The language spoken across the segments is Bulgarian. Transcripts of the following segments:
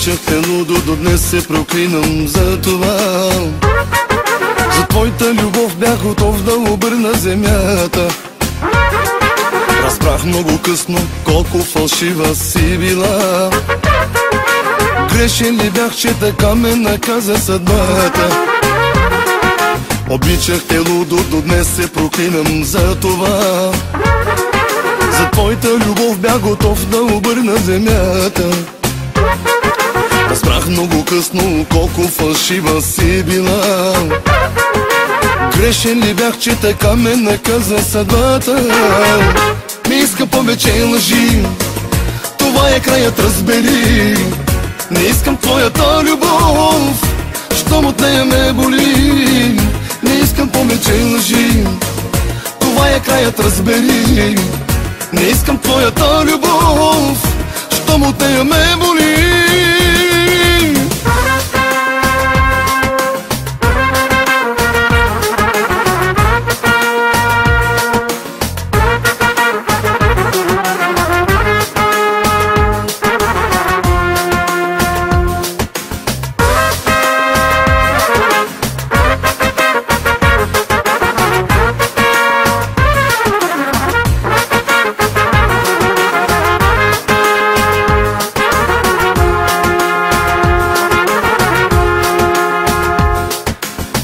Обичах те лудо, до днес се проклинам за това. За твоята любов бях готов да обърна земята. Разбрах много късно колко фалшива си била. Грешен ли бях, че така ме наказа съдбата? Обичах те лудо, до днес се проклинам за това. За твоята любов бях готов да обърна земята. Разбрах много късно колко фалшива си била. Грешен ли бях, че така ме наказа съдбата? Не искам повече лъжи, това е краят, разбери. Не искам твоята любов, щом от нея ме боли. Не искам повече лъжи, това е краят, разбери. Не искам твоята любов, щом от нея ме боли.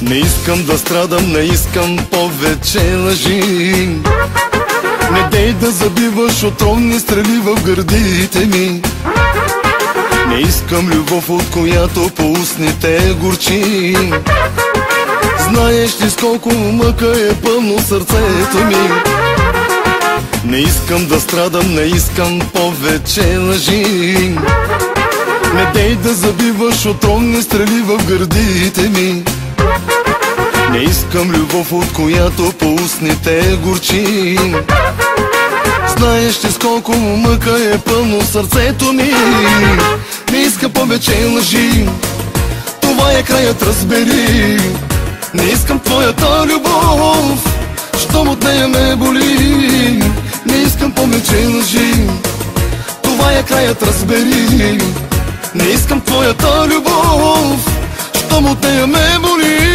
Не искам да страдам, не искам повече лъжи. Не дей да забиваш отровни стрели в гърдите ми. Не искам любов, от която по устните горчи. Знаеш ли с колко мъка е пълно сърцето ми? Не искам да страдам, не искам повече лъжи. Не дей да забиваш отровни стрели в гърдите ми. Не искам любов, от която по устните горчи. Знаеш ли с колко мъка е пълно сърцето ми? Не искам повече лъжи, това е краят, разбери. Не искам твоята любов, щом от нея ме боли. Не искам повече лъжи, това е краят, разбери. Не искам твоята любов, щом от нея ме боли.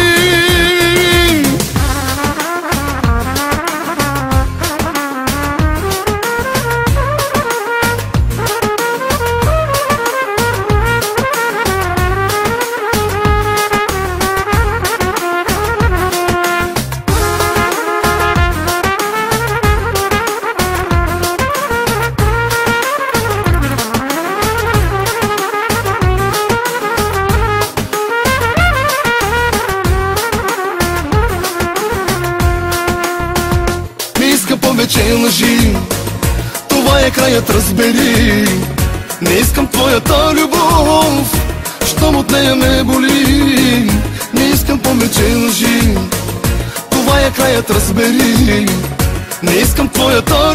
Повече лъжи, това е краят, разбери. Не искам твоята любов, щом от нея ме боли. Не искам повече лъжи, това е краят, разбери. Не искам твоята